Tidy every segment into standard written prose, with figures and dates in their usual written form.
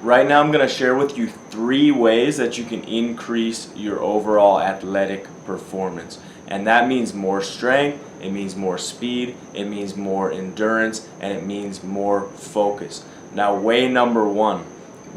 Right now I'm going to share with you 3 ways that you can increase your overall athletic performance. And that means more strength, it means more speed, it means more endurance, and it means more focus. Now, way number 1,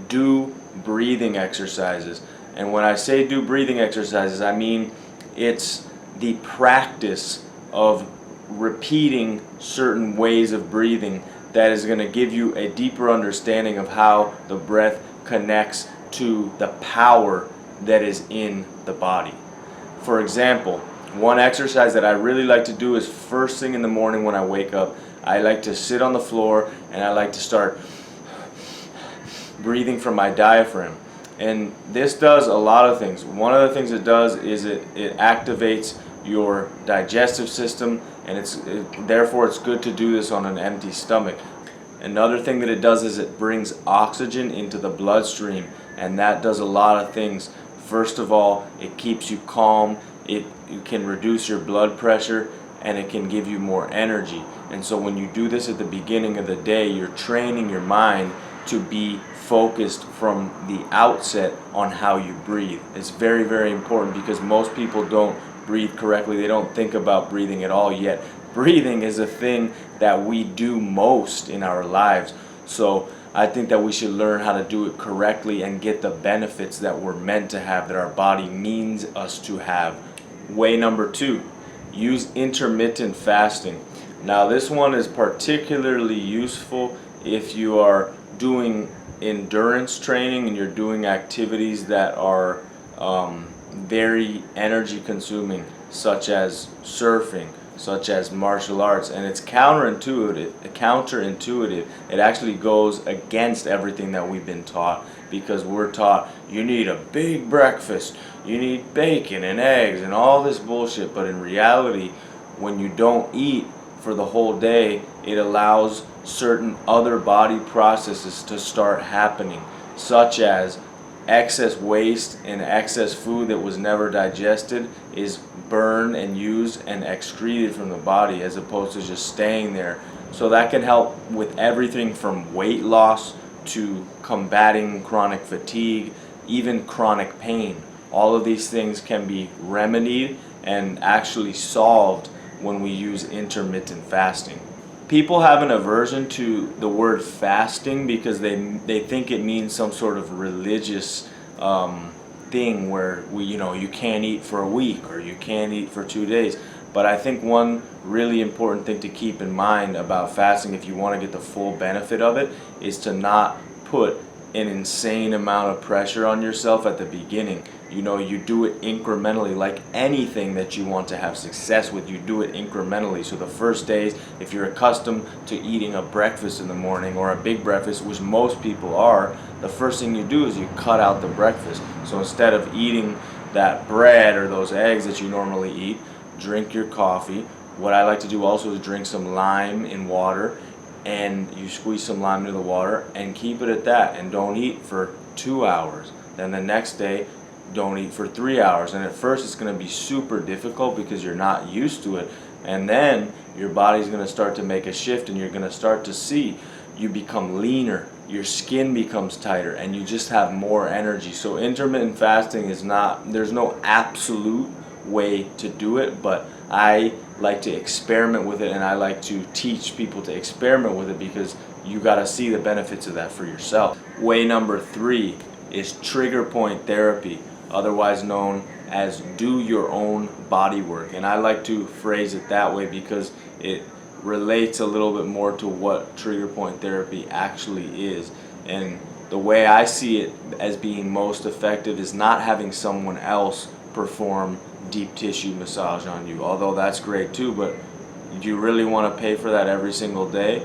do breathing exercises. And when I say do breathing exercises, I mean it's the practice of repeating certain ways of breathing that is going to give you a deeper understanding of how the breath connects to the power that is in the body. For example, one exercise that I really like to do is first thing in the morning when I wake up. I like to sit on the floor and I like to start breathing from my diaphragm. And this does a lot of things. One of the things it does is it activates your digestive system, and therefore it's good to do this on an empty stomach. Another thing that it does is it brings oxygen into the bloodstream, and that does a lot of things. First of all, it keeps you calm, it can reduce your blood pressure, and it can give you more energy. And so when you do this at the beginning of the day, you're training your mind to be focused from the outset on how you breathe. It's very, very important because most people don't breathe correctly. They don't think about breathing at all yet. Breathing is a thing that we do most in our lives. So I think that we should learn how to do it correctly and get the benefits that we're meant to have, that our body needs us to have. Way number 2, use intermittent fasting. Now this one is particularly useful if you are doing endurance training and you're doing activities that are very energy consuming, such as surfing, such as martial arts. And it's counterintuitive. It actually goes against everything that we've been taught, because we're taught you need a big breakfast, you need bacon and eggs and all this bullshit. But in reality, when you don't eat for the whole day, it allows certain other body processes to start happening, such as excess waste and excess food that was never digested is burned and used and excreted from the body, as opposed to just staying there. So that can help with everything from weight loss to combating chronic fatigue, even chronic pain. All of these things can be remedied and actually solved when we use intermittent fasting. People have an aversion to the word fasting because they think it means some sort of religious thing where you can't eat for a week or you can't eat for 2 days. But I think one really important thing to keep in mind about fasting, if you want to get the full benefit of it, is to not put an insane amount of pressure on yourself at the beginning. You do it incrementally. Like anything that you want to have success with, you do it incrementally. So the first days, if you're accustomed to eating a breakfast in the morning or a big breakfast, which most people are, the first thing you do is you cut out the breakfast. So instead of eating that bread or those eggs that you normally eat, drink your coffee. What I like to do also is drink some lime in water, and you squeeze some lime into the water and keep it at that, and don't eat for 2 hours. Then the next day, don't eat for 3 hours. And at first it's going to be super difficult because you're not used to it, and then your body's going to start to make a shift, and you're going to start to see you become leaner, your skin becomes tighter, and you just have more energy. So intermittent fasting is not, there's no absolute way to do it, but I like to experiment with it, and I like to teach people to experiment with it because you got to see the benefits of that for yourself. Way number 3 is trigger point therapy, otherwise known as do your own body work. And I like to phrase it that way because it relates a little bit more to what trigger point therapy actually is. And the way I see it as being most effective is not having someone else perform deep tissue massage on you, although that's great too. But do you really want to pay for that every single day?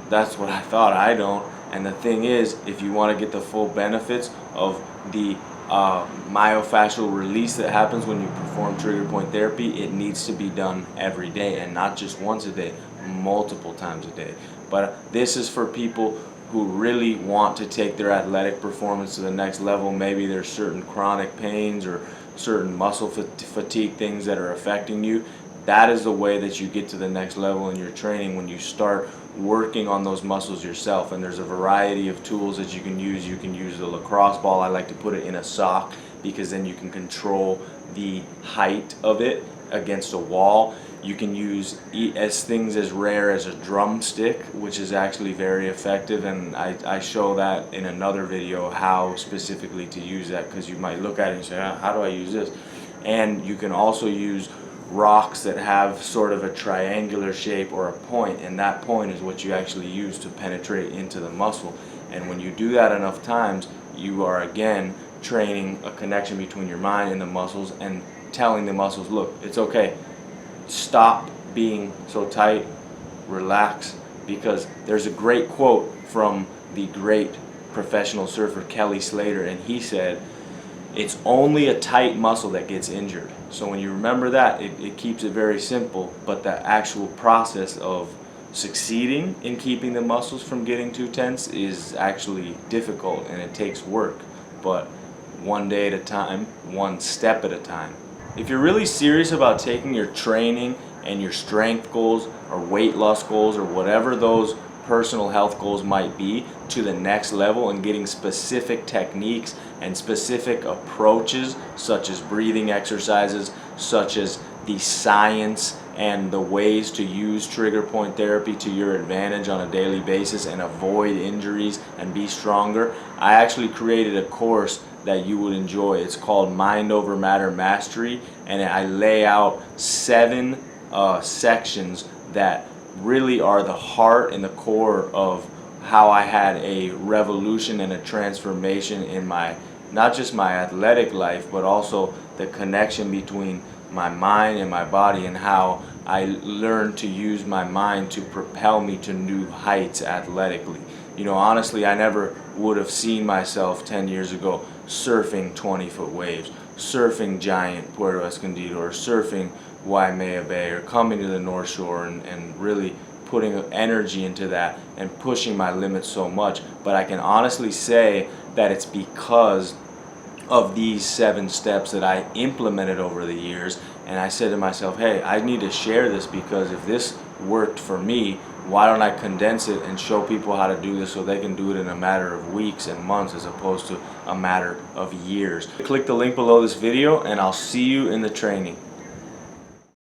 That's what I thought. I don't. And the thing is, if you want to get the full benefits of the myofascial release that happens when you perform trigger point therapy, it needs to be done every day, and not just once a day, multiple times a day. But this is for people who really want to take their athletic performance to the next level. Maybe there's certain chronic pains or certain muscle fatigue things that are affecting you. that is the way that you get to the next level in your training, when you start working on those muscles yourself. And there's a variety of tools that you can use. You can use the lacrosse ball. I like to put it in a sock because then you can control the height of it against a wall. You can use things as rare as a drumstick, which is actually very effective, and I show that in another video how specifically to use that, because you might look at it and say, how do I use this? And you can also use rocks that have sort of a triangular shape or a point, and that point is what you actually use to penetrate into the muscle. And when you do that enough times, you are again training a connection between your mind and the muscles, and telling the muscles, look, it's okay, stop being so tight, relax. Because there's a great quote from the great professional surfer Kelly Slater, and he said, it's only a tight muscle that gets injured. So when you remember that, it keeps it very simple, but the actual process of succeeding in keeping the muscles from getting too tense is actually difficult, and it takes work, but one day at a time, one step at a time. If you're really serious about taking your training and your strength goals or weight loss goals or whatever those personal health goals might be to the next level, and getting specific techniques and specific approaches such as breathing exercises, such as the science and the ways to use trigger point therapy to your advantage on a daily basis and avoid injuries and be stronger, I actually created a course that you would enjoy. It's called Mind Over Matter Mastery, and I lay out 7 sections that really are the heart and the core of how I had a revolution and a transformation in my, not just my athletic life, but also the connection between my mind and my body, and how I learned to use my mind to propel me to new heights athletically. You know, honestly, I never would have seen myself 10 years ago surfing 20-foot waves, surfing giant Puerto Escondido, or surfing Waimea Bay, or coming to the North Shore and really putting energy into that and pushing my limits so much. But I can honestly say that it's because of these 7 steps that I implemented over the years, and I said to myself, hey, I need to share this, because if this worked for me, why don't I condense it and show people how to do this so they can do it in a matter of weeks and months as opposed to a matter of years. Click the link below this video and I'll see you in the training.